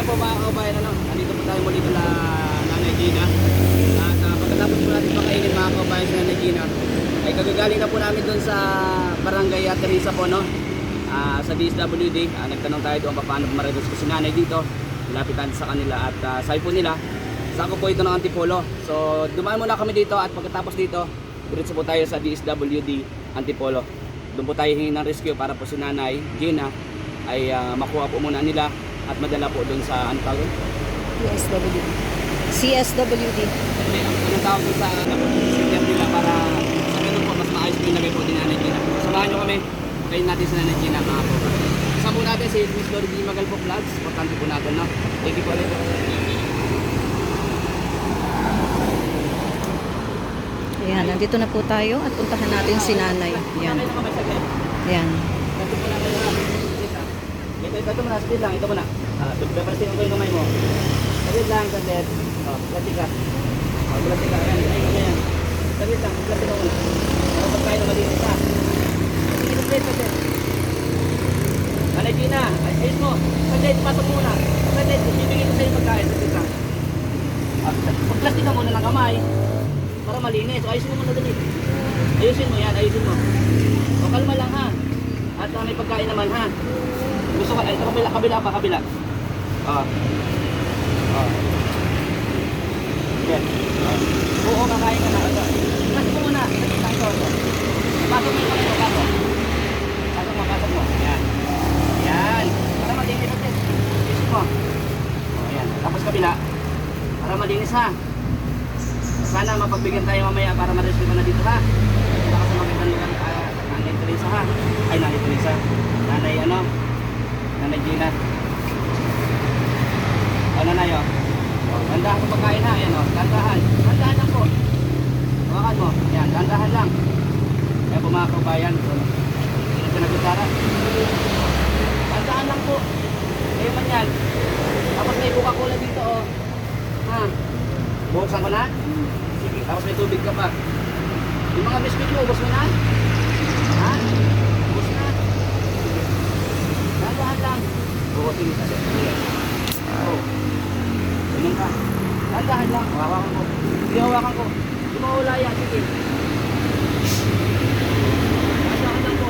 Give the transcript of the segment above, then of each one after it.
po mga kabayan, ano, nandito po tayo muli kala Nanay Gina. At pagkatapos po natin pakainin mga kabayan sa Nanay Gina, ay kagagaling na po namin doon sa Barangay Teresa po, no? Sa DSWD. Nagtanong tayo doon paano ma-reduce ko si Nanay dito. Nilapitan sa kanila at sabi po nila, saan ko po ito ng Antipolo. So dumaan muna kami dito at pagkatapos dito, diretso po tayo sa DSWD Antipolo. Doon po tayo hingi ng rescue para po si Nanay Gina ay makuha po muna nila at madala po doon sa ano tawag? CSWD. CSWD. Ang tawag po sa center nila para sa ganun po mas maayos po yung lagay po din Nanay Gina. Samahan nyo kami, kayo natin sa Nanay Gina mga po. Kasama po natin si Miss Lori D. Magal po Vlogs. Importante po natin, no? Thank you po ulit. Ayan, nandito na po tayo at puntahan natin si Nanay. Ayan. Ayan. Ito muna, speed lang, ito muna. Papasin ko yung kamay mo. Speed lang, kapit. Plastic ka. Plastic ka, ayan, ayan. Speed lang, plastic ka muna. Para pagkain na malinis ka. Speed, kapit. Nanay Gina, ayos mo. Kapit, pasok muna. Kapit, ibigay ko sa iyo pagkain. Speed lang. Plastic ka muna ng kamay. Para malinis. O, ayusin mo muna dali. Ayusin mo yan, ayusin mo. O, kalma lang ha. At may pagkain naman ha. Gusto ka, ito kabila pa, kabila. Yan. Oo, kakain ka na. Pasok mo muna. Pasok mo yung kamay mo, pasok. Pasok mo. Yan. Yan. Para malinis natin. Ayusin mo. O, yan. Tapos kabila. Para malinis ha. Sana mapagbigyan tayo mamaya para ma-rescue ka na dito ha. Wala ka sa magandang lugar Nanay Teresa ha. Ay, Nanay Teresa. Nanay Gina. O, Nanay o. Dandahan ko pagkain ha. Ayan o. Dandahan. Dandahan lang po. Hawakan mo. Ayan. Dandahan lang. Ayan po mga kabayan. Ayan po nagkutara. Dandahan lang po. Ayan man yan. Tapos may Coca-Cola dito o. Ha. Buksan ko na? Sige, tapos may tubig ka pa. Yung mga biscuit mo, ubos mo na? Ha? Ubos na? Dahan lang. Oo, sige. Oo. Ganyan ka. Dahan lang. Hawakan ko. Hindi hawakan ko. Hindi mawala yan. Sige. Dahan lang ko.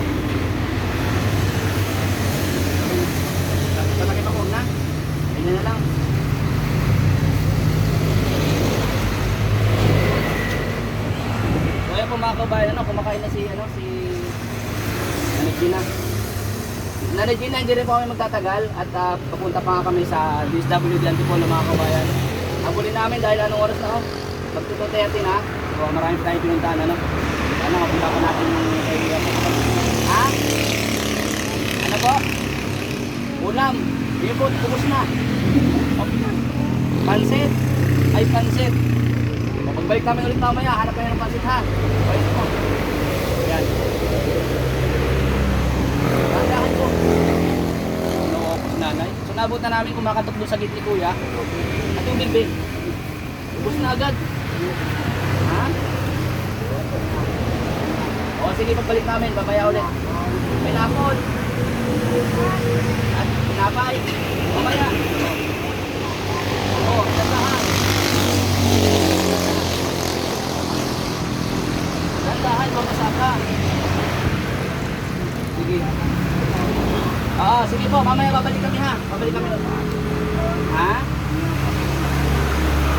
Talagay pa ko na? Ganyan na lang. Kaya po mga kabayan, kumakain na si Nanay Gina. Nanay Gina, hindi rin po kami magtatagal at papunta pa kami sa DSWD Antipolo mga kabayan. Habulin namin dahil anong oras na magtututetin ha. So marami pa tayong pinuntahan Sana mapunta pa natin yung kaibigan po. Ha? Ano po? Ulam. Hindi po, pupus na. Pansit. Ay pansit. Pagbalik namin ulit mamaya, hanap kayo ng pansit ha. Okay po. Ayan. Dahan po. Ano ako si Nanay? So nabot na namin kumakatok doon sa gate ni Kuya. At yung bilbil. Ubus na agad. Ha? O sige, pagbalik namin, babaya ulit. May napon. At pinapay. Mamaya. O, dahan. Dahan, mamasaka. Sige. Sige po, mamaya babalik kami ha. Babalik kami doon. Ha?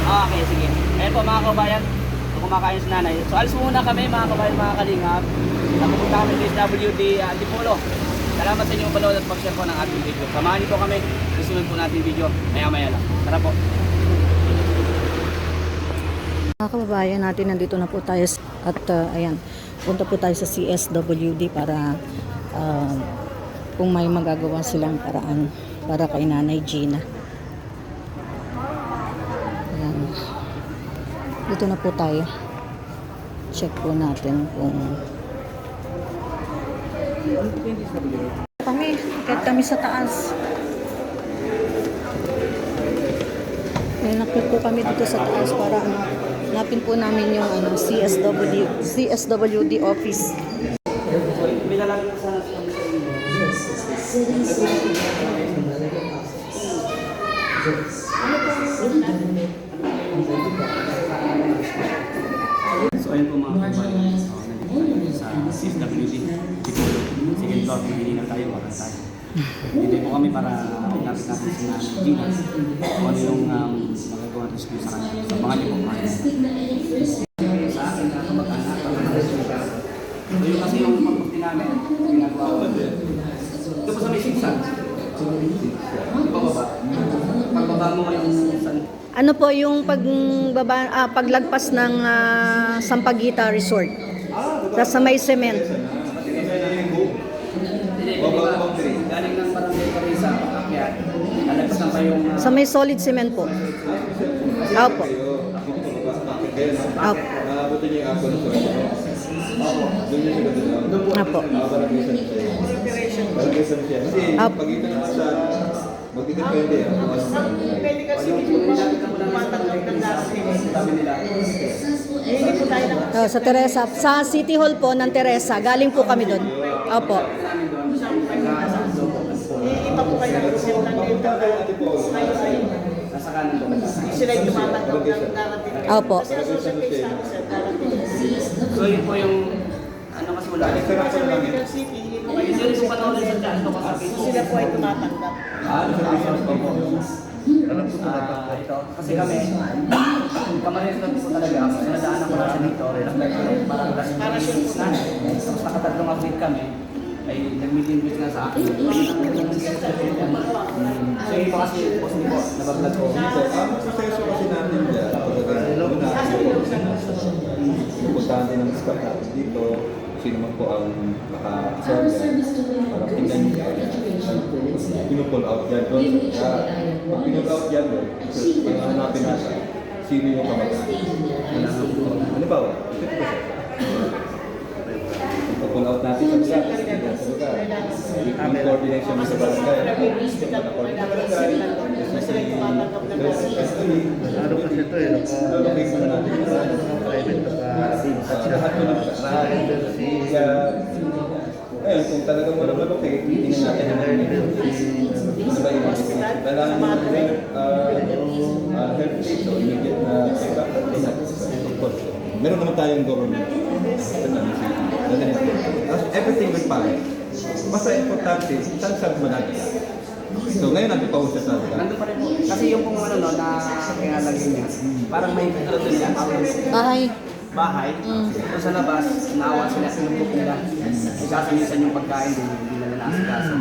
Okay, sige. Ayan po mga kabayan. Kumakain si Nanay. So alis muna kami mga kabayan, mga kalingap. Napupunta kami sa DSWD Antipolo. Salamat sa inyong panood at pag-share po ng ating video. Samahan niyo po kami. Susunod po natin video. Maya-maya lang. Tara po. Mga kababayan natin, nandito na po tayo at ayan, punta po tayo sa CSWD para kung may magagawa silang paraan para kay Nanay Gina. Ayan. Dito na po tayo. Check po natin kung kahit kami sa taas. Nakit po kami dito sa taas para hanapin po namin yung CSWD office. Binalagay sana sa inyo. So ayun po mga kabayan, nandito tayo sa CSWD. Second floor, hindi na tayo, wakan tayo. Dito po kami para lapit natin si Nanay Gina. Kung ano yung magagawa ng rescue sa kanya. Sa mga niyo po mga sa akin na kamag-anak, pag-rescue siya. So yun kasi yung pagpunti namin, ginagawa ko. Ito po sa may siksan. Ibababa. Pagbaba mo yung san. Ano po yung paglagpas ng Sampaguita Resort? Sa may cement. Galing ng barangay Parisa, akyat. Lalagpasan pa yung... Sa may solid cement po. Opo. Opo. Buti niyo yung apple ko. Doon niyo siya doon. Opo. Barangay San siya. Kasi pag ito naman sa magdidepende. Pwede kasi nilapit na mo lang sa sabi nila. Sa Teresa. Sa City Hall po ng Teresa. Galing po kami doon. Opo. Iba po kayo ng resulta dito. Nasa kanan doon. Sila yung tumatanggap ng darating. Opo. Kasi ang social fix namin sa darating. So yun po yung... Ano kasi wala. Kasi medical city, hindi po kayo. Yun yung panahon sa dyan. Ito kasi So sila po ay tumatanggap. ito. Kasi kami, kamarin lang po talaga. Sinadaan ako lang sa dito. Parang last week na. Tapos nakatatlong update kami. Ay nag-meet nga sa akin. So yung iba kasi post niyo po, nabablag ko. Ang proseso kasi natin dyan, pupuntahan din ng staff natin dito, sino man po ang nakakasal dyan, para tingnan nyo yan. Pinupull out yan doon. Pag pinupull out yan doon, hanapin natin sino yung kamag-anak. Halimbawa, ito po siya. Pull out natin sa lugar. Yung coordination mo sa barangay. Sila yung tumatanggap ng darating. Ano kasi ito eh, naka-locate mo natin yung private at lahat mo lang siya. Ngayon, kung talagang wala malocate, tingnan natin ang ano ba yung kailangan health aid o immediate na check-up. Meron naman tayong government. Everything will follow. Basta importante, saan managaya. So ngayon nandito pa siya sa Nandun pa rin po. Kasi yung pong ano no, na kinalagay niya, parang may ano doon niya, Bahay. bahay. So sa labas, naawa sila sa lubok nila. Ikasamisan yung pagkain din, hindi nila naasikaso.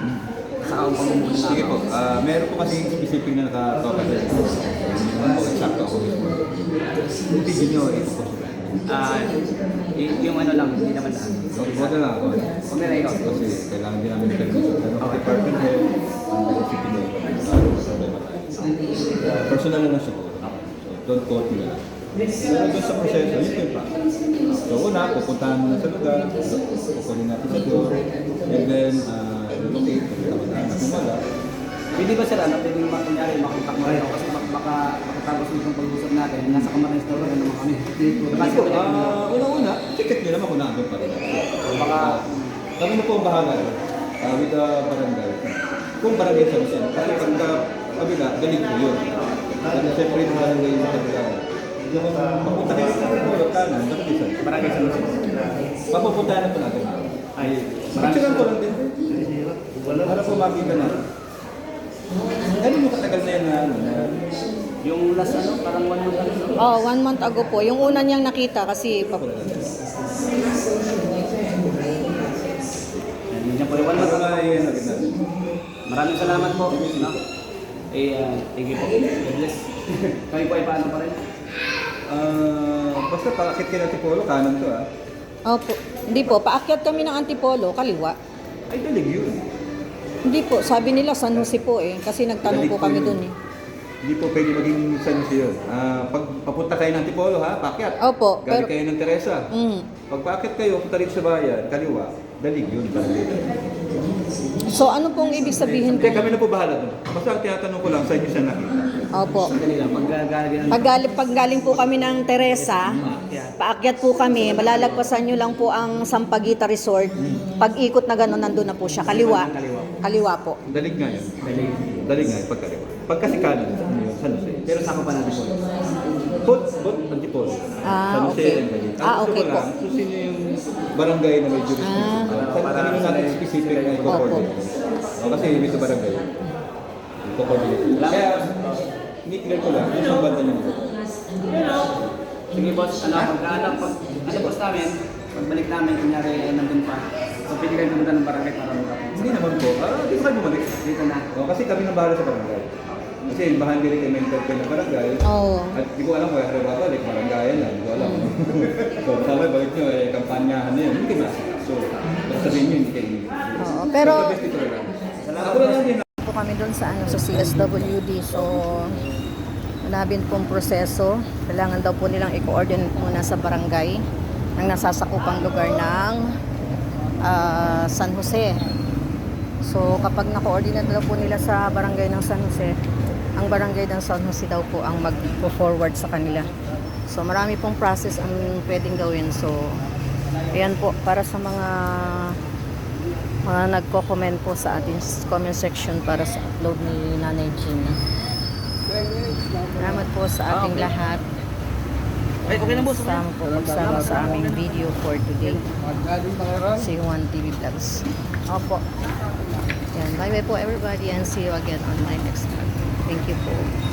Saka ang pamumuno na. Sige po, meron po kasi specific na nakatoka sa ito. Hindi po exacto ako. Hindi nyo ito po sila. Yung ano lang, hindi naman lahat. Huwag na lang ako. Huwag nila ikaw. Kasi kailangan din namin permission. Department head, city mayor. Personal na lang siya po. So, don't quote me lang. Pero doon sa proseso, yun yung plan. So una, pupuntahan muna sa lugar, kukunin natin sa door, and then locate, kapag-anak mo wala. Pwede ba sila na pwede naman kunyari makontak mo rin ako kasi baka makatapos nitong pag-usap natin, nasa Camarines Store rin naman kami. Kasi Una-una, ticket nyo naman kung nandun pa rin. baka Kami na po ang bahala with the barangay. Kung barangay sa Lucen. Kasi pagka kabila, galing po yun. Kasi siyempre yung barangay yung kabila. Yung papunta kayo sa Pulot, kanan, barangay sa Lucen. barangay sa Lucen. Papupuntahan na po natin. Ay, Picturean ko lang din. Para po makita na. Ganun yung katagal na yan na ano na yung last ano, parang 1 month ago. Oh, 1 month ago po. Yung una niyang nakita kasi Yan niya po yung 1 month ago. yan agad natin. Maraming salamat po. No? Thank you po. God bless. Kami po ay paano pa rin? Basta paakit kayo ng Tipolo, kanan to ah. Opo. Hindi po, paakyat kami ng Antipolo, kaliwa. Ay, dalig yun. Hindi po, sabi nila San Jose po eh. Kasi nagtanong po kami doon eh. Hindi po pwede maging San Jose yun. Pag papunta kayo ng Tipolo ha, paakyat. Opo, Galing pero- kayo ng Teresa. Pag paakyat kayo, punta rin sa bayan, kaliwa, dalig yun. So ano pong ibig sabihin Hindi, ko? kami na po bahala doon. Basta ang tinatanong ko lang, saan nyo siya nakita? Opo. Sandali lang, Pag galing po kami ng Teresa, paakyat po kami, malalagpasan nyo lang po ang Sampaguita Resort. Pag ikot na gano'n, nandun na po siya. Kaliwa. Kaliwa po. Dalig nga yun. Dalig nga yun, pagkaliwa. pagkasikan, ano yun, San Jose. Pero sako pa natin po. Both Antipolo. Ah, San Jose okay. and Balikin. Ah, okay Gusto ko po. lang, kung sino yung barangay na may jurisdiction. Ano natin specific na i-coordinate. Kasi dito barangay. I-coordinate. Kaya, ni-clear ko lang, yung sambatan nyo dito. Sige boss, pag boss namin, pagbalik namin, kunyari nandun pa. So pwede kayo pumunta ng barangay para makapit. Hindi naman po. Dito kayo bumalik. Dito na. Kasi kami nang bahala sa barangay. Kasi bahan din kami mentor ng barangay. Oo. At di ko alam kung ano ba balik, barangay lang. Di ko alam. So, sabi, bakit nyo, kampanyahan na yun, hindi kayo masik. So, sabihin nyo, hindi kayo. Oo, pero So, best ito lang. Ako lang din. po kami doon sa sa CSWD. So malabin pong proseso. Kailangan daw po nilang i-coordinate muna sa barangay ng nasasakupang lugar ng San Jose. So kapag na-coordinate daw po nila sa barangay ng San Jose, ang barangay ng San Jose daw po ang mag-forward sa kanila. So marami pong process ang pwedeng gawin. So ayan po, para sa mga nagko-comment po sa ating comment section para sa upload ni Nanay Gina. Salamat po sa ating lahat. Ay, okay na boss. Sama po magsama sa aming video for today. Si Juan TV Vlogs. Opo. Yan. Bye bye po everybody and see you again on my next vlog. Thank you po.